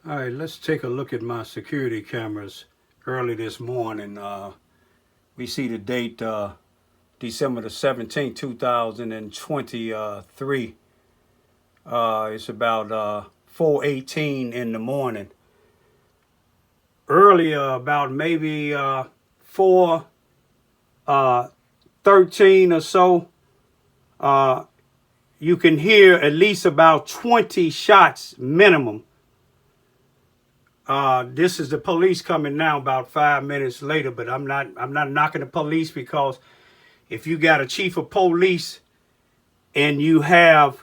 All right, let's take a look at my security cameras early this morning. We see the date December the 17th, 2023. It's about 4:18 in the morning. Earlier, about maybe 4:13 or so, you can hear at least about 20 shots minimum. This is the police coming now about 5 minutes later, but I'm not knocking the police, because if you got a chief of police and you have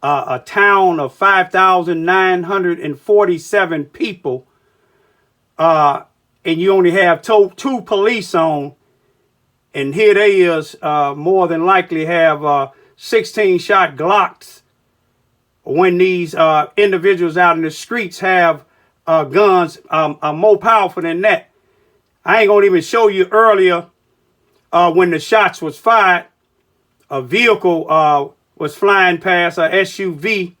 a town of 5,947 people, and you only have two police on, and here they is, more than likely have 16 shot Glocks, when these individuals out in the streets have guns are more powerful than that. I ain't gonna even show you earlier when the shots was fired. A vehicle was flying past, a SUV,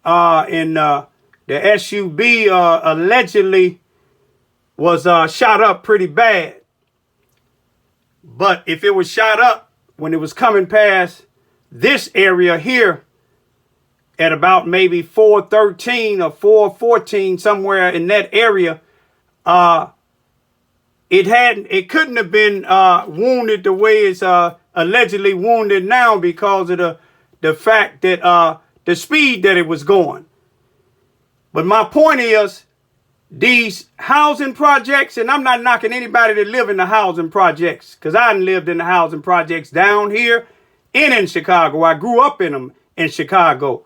and the SUV allegedly was shot up pretty bad. But if it was shot up when it was coming past this area here, at about maybe 4:13 or 4:14, somewhere in that area, it couldn't have been wounded the way it's allegedly wounded now, because of the fact that the speed that it was going. But my point is, these housing projects, and I'm not knocking anybody that live in the housing projects, because I lived in the housing projects down here and in Chicago. I grew up in them in Chicago.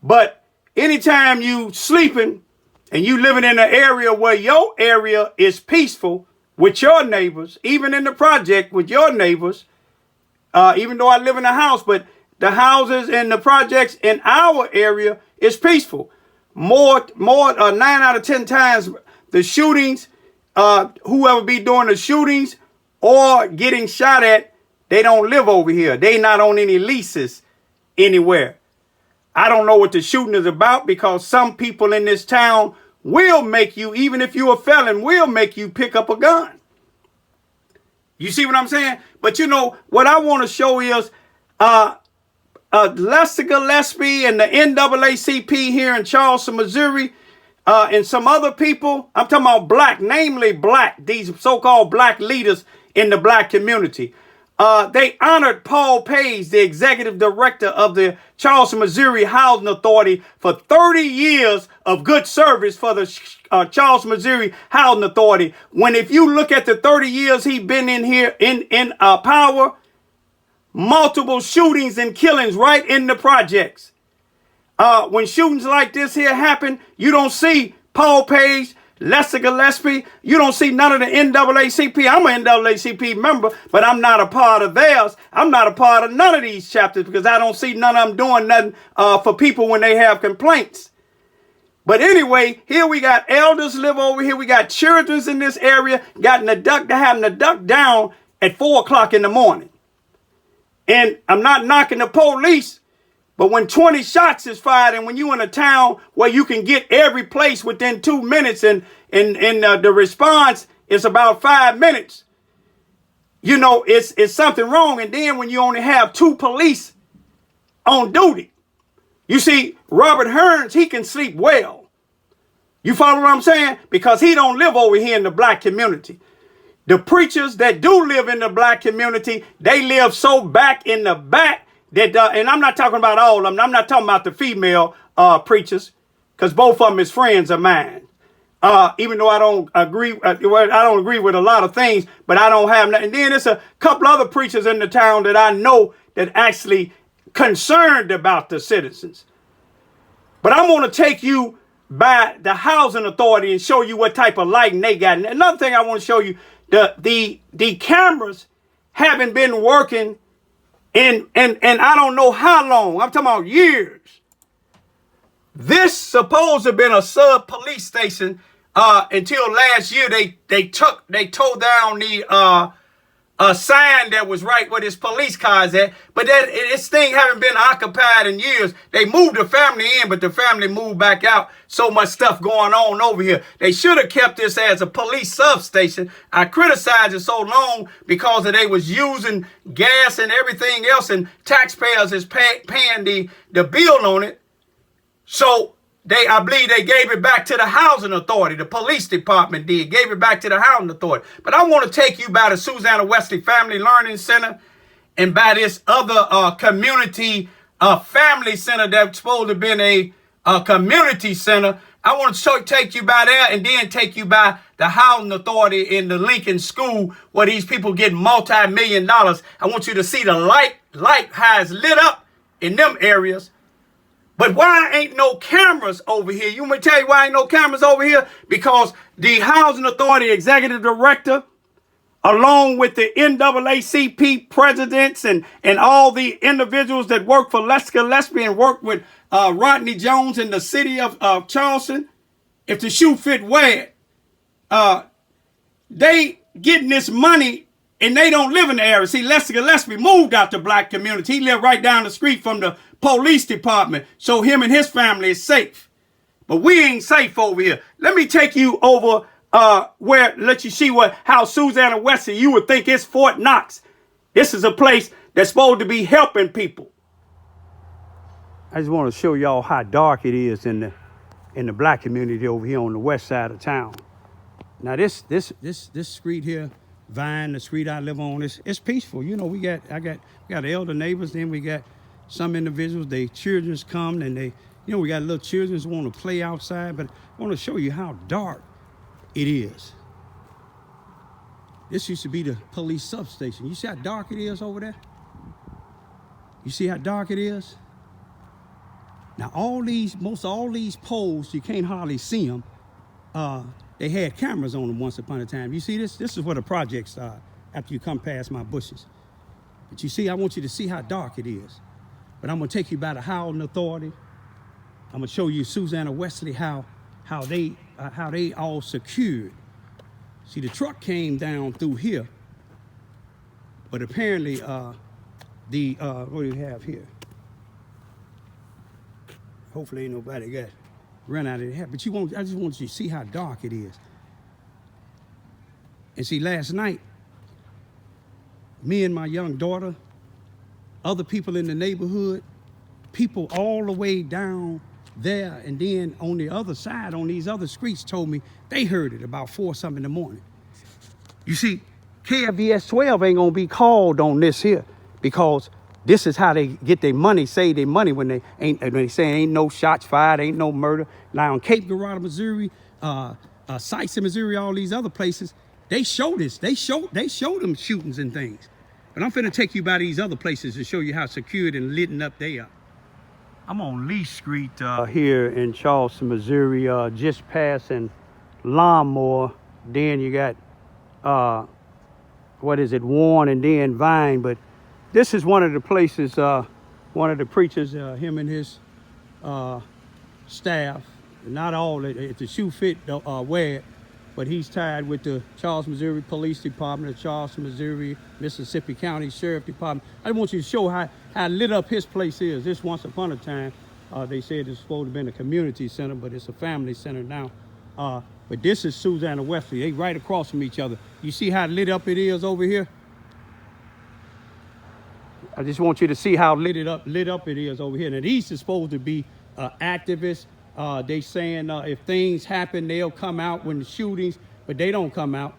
But anytime you sleeping and you living in an area where your area is peaceful with your neighbors, even in the project with your neighbors, even though I live in a house, but the houses and the projects in our area is peaceful. More 9 out of 10 times the shootings, whoever be doing the shootings or getting shot at, they don't live over here. They not on any leases anywhere. I don't know what the shooting is about, because some people in this town will make you, even if you're a felon, will make you pick up a gun. You see what I'm saying? But you know, what I want to show is Lester Gillespie and the NAACP here in Charleston, Missouri, and some other people. I'm talking about black, namely black, these so-called black leaders in the black community. They honored Paul Page, the executive director of the Charleston, Missouri Housing Authority, for 30 years of good service for the Charleston, Missouri Housing Authority. When if you look at the 30 years he been in here in power, multiple shootings and killings right in the projects. When shootings like this here happen, you don't see Paul Page, Lester Gillespie, you don't see none of the NAACP. I'm an NAACP member, but I'm not a part of theirs. I'm not a part of none of these chapters, because I don't see none of them doing nothing for people when they have complaints. But anyway, here we got elders live over here. We got children in this area, having to duck down at 4 o'clock in the morning. And I'm not knocking the police, but when 20 shots is fired, and when you in a town where you can get every place within 2 minutes, and the response is about 5 minutes, you know, it's something wrong. And then when you only have 2 police on duty, you see, Robert Hearns, he can sleep well. You follow what I'm saying? Because he don't live over here in the black community. The preachers that do live in the black community, they live so back in the back that, and I'm not talking about all of them. I'm not talking about the female preachers, because both of them is friends of mine. Even though I don't agree, I don't agree with a lot of things, but I don't have nothing. And then there's a couple other preachers in the town that I know that actually concerned about the citizens. But I'm going to take you by the housing authority and show you what type of lighting they got. And another thing I want to show you, the cameras haven't been working and I don't know how long. I'm talking about years. This supposed to have been a sub police station until last year. They tore down the sign that was right where this police car is at. But this thing haven't been occupied in years. They moved the family in, but the family moved back out. So much stuff going on over here. They should have kept this as a police substation. I criticized it so long because they was using gas and everything else, and taxpayers is paying the bill on it. So I believe they gave it back to the housing authority. The police department gave it back to the housing authority. But I want to take you by the Susanna Wesley Family Learning Center and by this other community family center that's supposed to be a community center. I want to take you by there and then take you by the housing authority in the Lincoln School where these people get multi-million dollars. I want you to see the light how it's lit up in them areas. But why ain't no cameras over here? You want me to tell you why ain't no cameras over here? Because the Housing Authority Executive Director, along with the NAACP presidents and all the individuals that work for Lesker Gillespie and work with Rodney Jones in the city of Charleston, if the shoe fit, wear it. They getting this money and they don't live in the area. See, Lesker Gillespie moved out the black community. He lived right down the street from the police department, so him and his family is safe. But we ain't safe over here. Let me take you over let you see how Susanna Wesley, you would think it's Fort Knox. This is a place that's supposed to be helping people. I just want to show y'all how dark it is in the black community over here on the west side of town. Now this street here, Vine, the street I live on, it's peaceful. You know, we got elder neighbors, then we got some individuals, they children's come and we got little children who want to play outside, but I want to show you how dark it is. This used to be the police substation. You see how dark it is over there? You see how dark it is? Now most all these poles, you can't hardly see them. They had cameras on them once upon a time. You see this? This is where the projects are after you come past my bushes. But you see, I want you to see how dark it is. But I'm gonna take you by the housing authority. I'm gonna show you Susanna Wesley how they all secured. See, the truck came down through here, but apparently what do we have here? Hopefully ain't nobody got run out of the hat. But I just want you to see how dark it is. And see, last night, me and my young daughter, other people in the neighborhood, people all the way down there, and then on the other side, on these other streets, told me they heard it about 4-something in the morning. You see, KFVS 12 ain't gonna be called on this here because this is how they get their money, save their money when they say ain't no shots fired, ain't no murder. Now on Cape Girardeau, Missouri, Sites in Missouri, all these other places, they show this. They show them shootings and things. But I'm finna take you by these other places to show you how secured and lit up they are. I'm on Lee Street here in Charleston, Missouri, just passing Lawnmower. Then you got, Warren and then Vine. But this is one of the places, one of the preachers, him and his staff, not all, if the shoe fit, wear it. But he's tied with the Charleston, Missouri Police Department, the Charleston, Missouri, Mississippi County Sheriff Department. I want you to show how lit up his place is. This once upon a time, they said it's supposed to have been a community center, but it's a family center now. But this is Susanna Wesley. They right across from each other. You see how lit up it is over here? I just want you to see how lit up it is over here. Now these are supposed to be activists. They saying if things happen, they'll come out when the shootings, but they don't come out.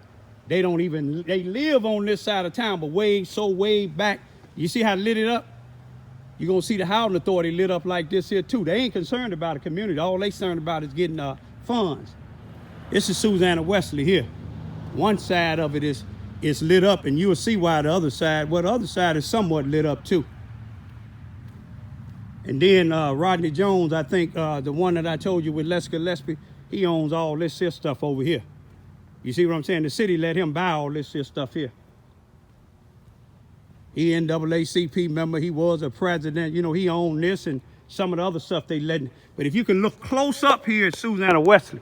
They live on this side of town, but way back. You see how lit it up? You're gonna see the housing authority lit up like this here too. They ain't concerned about the community. All they concerned about is getting funds. This is Susanna Wesley here. One side of it is lit up, and you'll see why the other side is somewhat lit up too. And then Rodney Jones, I think the one that I told you with Lesker Gillespie, he owns all this here stuff over here. You see what I'm saying? The city let him buy all this here stuff here. He NAACP member, he was a president, you know, he owned this and some of the other stuff they let him. But if you can look close up here at Susanna Wesley,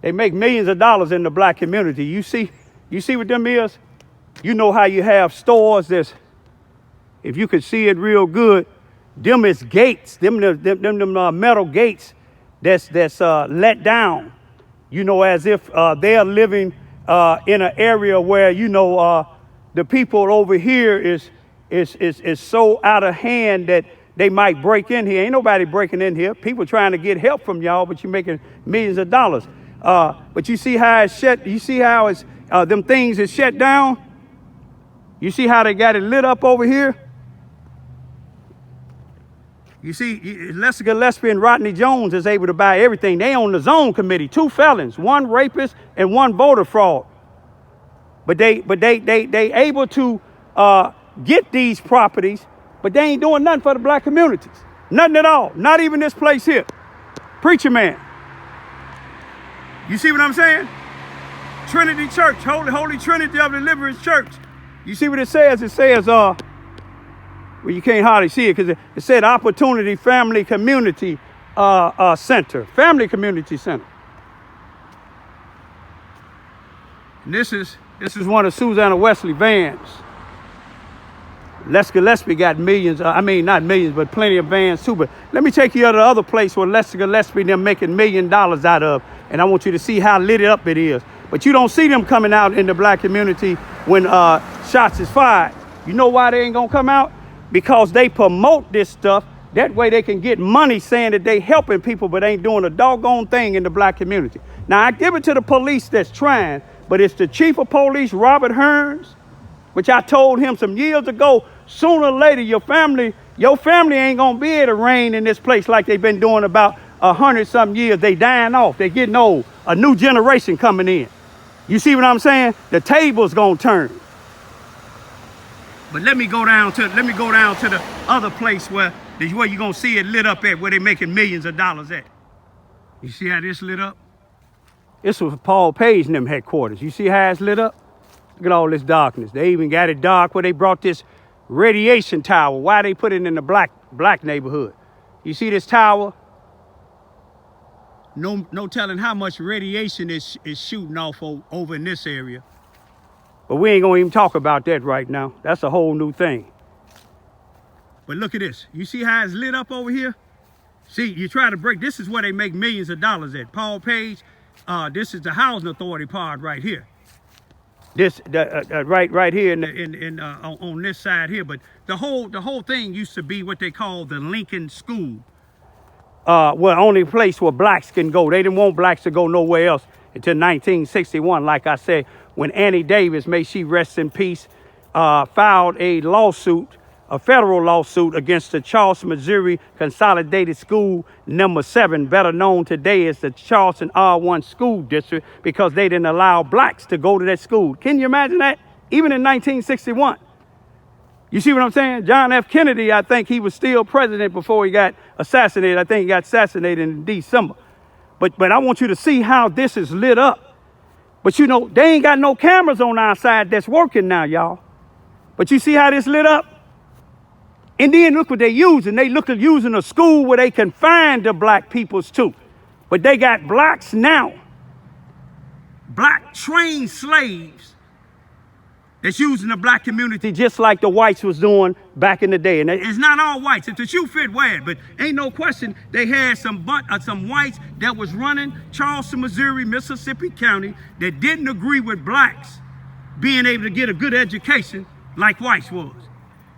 they make millions of dollars in the black community. You see what them is? You know how you have stores that's, if you could see it real good, them is gates, them metal gates that's let down, you know, as if they are living in an area where, you know, the people over here is so out of hand that they might break in here. Ain't nobody breaking in here. People trying to get help from y'all, but you're making millions of dollars. But you see how it's shut, you see how it's, them things is shut down? You see how they got it lit up over here? You see, Lester Gillespie and Rodney Jones is able to buy everything. They on the zone committee, 2 felons, 1 rapist and 1 voter fraud. But they able to get these properties, but they ain't doing nothing for the black communities. Nothing at all. Not even this place here. Preacher man. You see what I'm saying? Trinity Church, Holy Trinity of Deliverance Church. You see what it says? It says, well, you can't hardly see it because it said Opportunity Family Community Center. Family Community Center. And this is one of Susanna Wesley vans. Lester Gillespie got millions, I mean, not millions, but plenty of vans too. But let me take you to the other place where Lester Gillespie they're making $1 million out of. And I want you to see how lit up it is. But you don't see them coming out in the black community when shots is fired. You know why they ain't gonna come out? Because they promote this stuff. That way they can get money saying that they helping people, but ain't doing a doggone thing in the black community. Now, I give it to the police that's trying, but it's the chief of police, Robert Hearns, which I told him some years ago, sooner or later, your family ain't gonna be able to reign in this place like they've been doing about 100-something years. They dying off, they getting old, a new generation coming in. You see what I'm saying? The table's gonna turn. But let me go down to the other place where you're gonna see it lit up at, where they making millions of dollars at. You see how this lit up? This was Paul Page and them headquarters. You see how it's lit up? Look at all this darkness. They even got it dark where they brought this radiation tower. Why they put it in the black neighborhood? You see this tower? No telling how much radiation is shooting off over in this area. But we ain't gonna even talk about that right now. That's a whole new thing. But look at this. You see how it's lit up over here? See, you try to break, this is where they make millions of dollars at. Paul Page, this is the housing authority part right here. This right here on this side here. But the whole thing used to be what they call the Lincoln School. Well, only place where blacks can go. They didn't want blacks to go nowhere else until 1961. Like I said, when Annie Davis, may she rest in peace, filed a federal lawsuit against the Charleston, Missouri Consolidated School Number 7, better known today as the Charleston R1 School District, because they didn't allow blacks to go to that school. Can you imagine that? Even in 1961. You see what I'm saying? John F. Kennedy, I think he was still president before he got assassinated. I think he got assassinated in December. But I want you to see how this is lit up. But you know, they ain't got no cameras on our side that's working now, y'all. But you see how this lit up? And then look what they're using. They look at using a school where they confine the black peoples too. But they got blacks now. Black trained slaves that's using the black community just like the whites was doing back in the day. And it's not all whites. If the shoe fit, wear it. But ain't no question they had some whites that was running Charleston, Missouri, Mississippi County that didn't agree with blacks being able to get a good education like whites was.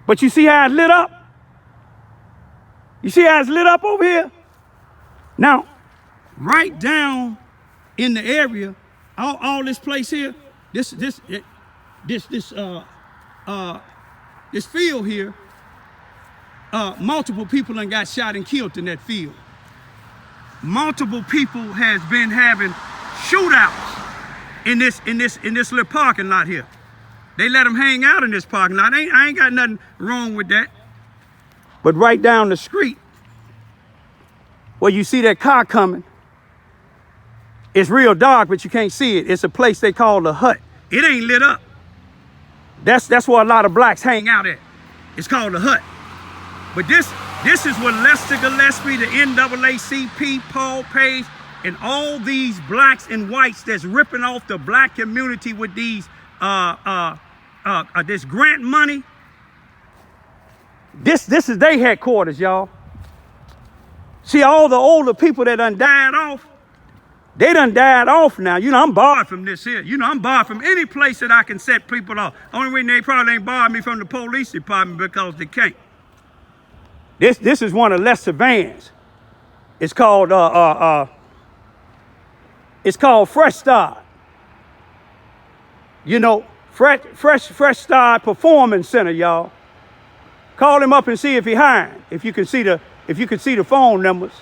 But you see how it's lit up? You see how it's lit up over here? Now, right down in the area, all this place here, this field here, multiple people done got shot and killed in that field. Multiple people has been having shootouts in this little parking lot here. They let them hang out in this parking lot. I ain't got nothing wrong with that. But right down the street, where you see that car coming, it's real dark, but you can't see it. It's a place they call the Hut. It ain't lit up. That's where a lot of blacks hang out at. It's called the Hut. But this is where Lester Gillespie, the NAACP, Paul Page, and all these blacks and whites that's ripping off the black community with these this grant money. This is their headquarters, y'all. See, all the older people that done died off, they done died off now. You know, I'm barred from this here. You know, I'm barred from any place that I can set people off. Only reason they probably ain't barred me from the police department because they can't. This is one of Lester Van's. It's called Fresh Start. You know, Fresh Start Performance Center, y'all. Call him up and see if he hiring. If you can see the phone numbers.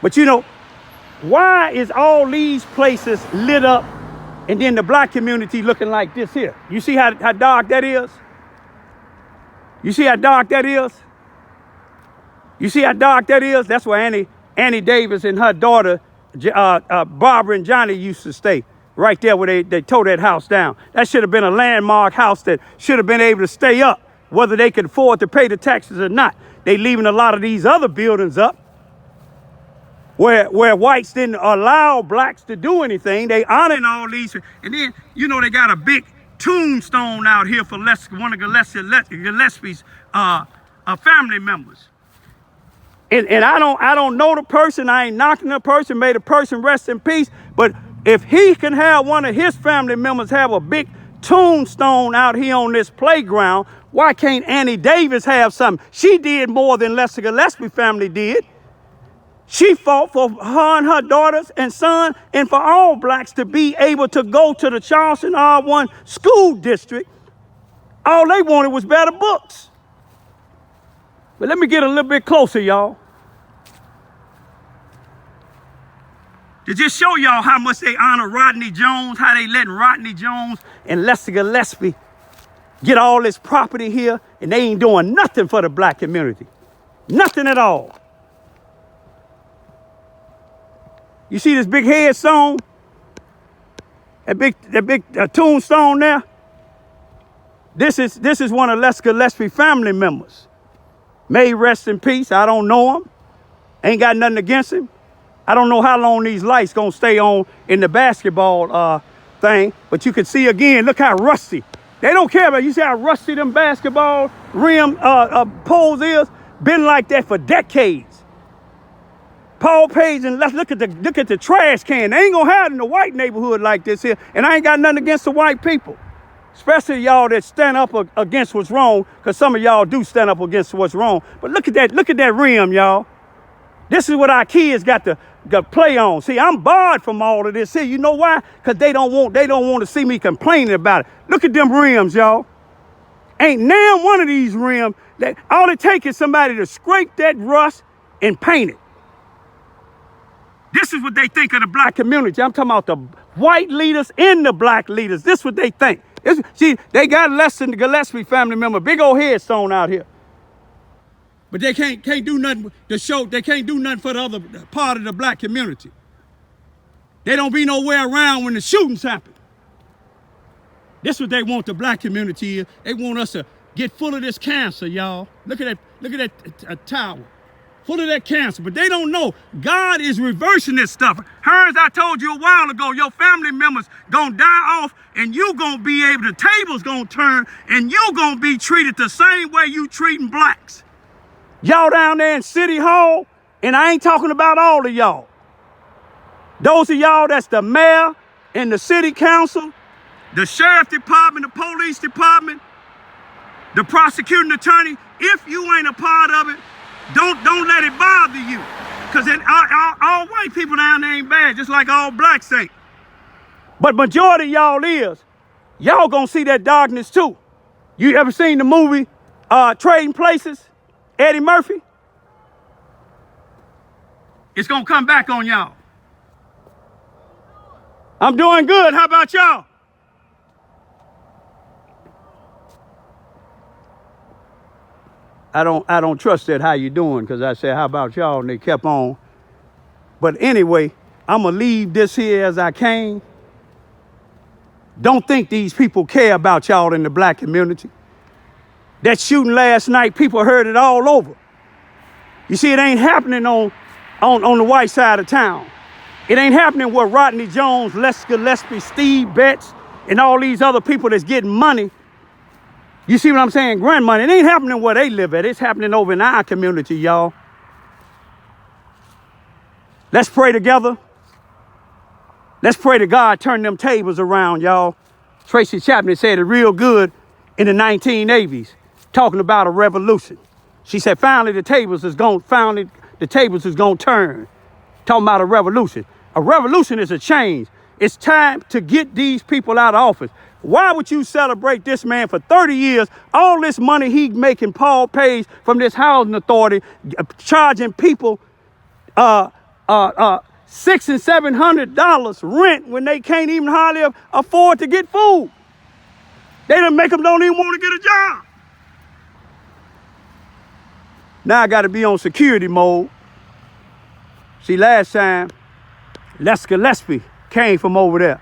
But you know, why is all these places lit up and then the black community looking like this here? You see how dark that is? You see how dark that is? You see how dark that is? That's where Annie Davis and her daughter, Barbara and Johnny used to stay. Right there where they tore that house down. That should have been a landmark house that should have been able to stay up, whether they could afford to pay the taxes or not. They leaving a lot of these other buildings up where whites didn't allow blacks to do anything. They honoring all these. And then, you know, they got a big tombstone out here for one of Gillespie's family members. And I don't know the person. I ain't knocking the person. May the person rest in peace. But if he can have one of his family members have a big tombstone out here on this playground, why can't Annie Davis have something? She did more than Lester Gillespie family did. She fought for her and her daughters and son and for all blacks to be able to go to the Charleston R1 school district. All they wanted was better books. But let me get a little bit closer, y'all. To just show y'all how much they honor Rodney Jones, how they letting Rodney Jones and Lester Gillespie get all this property here, and they ain't doing nothing for the black community. Nothing at all. You see this big headstone? That big tombstone there? This is one of Lester Gillespie family members. May he rest in peace. I don't know him. Ain't got nothing against him. I don't know how long these lights gonna stay on in the basketball thing, but you can see again, look how rusty. They don't care about, you see how rusty them basketball rim poles is? Been like that for decades. Paul Page and let's look at the trash can. They ain't gonna have it in the white neighborhood like this here, and I ain't got nothing against the white people. Especially y'all that stand up against what's wrong, because some of y'all do stand up against what's wrong. But look at that rim, y'all. This is what our kids got to play on. See, I'm barred from all of this here. You know why? Because they don't want to see me complaining about it. Look at them rims, y'all. Ain't now one of these rims that all it takes is somebody to scrape that rust and paint it. This is what they think of the black community. I'm talking about the white leaders and the black leaders. This is what they think. See, they got less than the Gillespie family member, big old headstone out here. But they can't do nothing to show, they can't do nothing for the other part of the black community. They don't be nowhere around when the shootings happen. This is what they want the black community is. They want us to get full of this cancer, y'all. Look at that tower. Full of that cancer, but they don't know God is reversing this stuff. As I told you a while ago, your family members gonna die off and you gonna be able, the tables gonna turn and you gonna be treated the same way you treating blacks. Y'all down there in City Hall, and I ain't talking about all of y'all. Those of y'all that's the mayor and the city council, the sheriff department, the police department, the prosecuting attorney, if you ain't a part of it, don't let it bother you. Because all white people down there ain't bad, just like all blacks ain't. But majority of y'all is. Y'all gonna see that darkness too. You ever seen the movie Trading Places? Eddie Murphy? It's gonna come back on y'all. I'm doing good. How about y'all? I don't trust that how you doing, because I said, how about y'all? And they kept on. But anyway, I'm going to leave this here as I came. Don't think these people care about y'all in the black community. That shooting last night, people heard it all over. You see, it ain't happening on the white side of town. It ain't happening where Rodney Jones, Lester Gillespie, Steve Betts, and all these other people that's getting money You see what I'm saying? Grant money. It ain't happening where they live at. It's happening over in our community, y'all. Let's pray together. Let's pray to God turn them tables around, y'all. Tracy Chapman said it real good in the 1980s, talking about a revolution. She said, finally the tables is gonna turn. Talking about a revolution. A revolution is a change. It's time to get these people out of office. Why would you celebrate this man for 30 years? All this money he making, Paul pays from this housing authority, charging people $600 and $700 rent when they can't even hardly afford to get food. They done make them don't even want to get a job. Now I got to be on security mode. See, last time, Les Gillespie came from over there.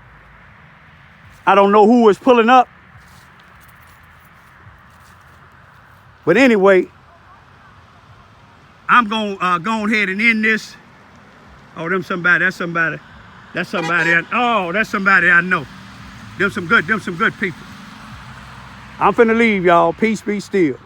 I don't know who was pulling up. But anyway, I'm going to go ahead and end this. Oh, that's somebody I know. Them some good people. I'm finna leave, y'all. Peace be still.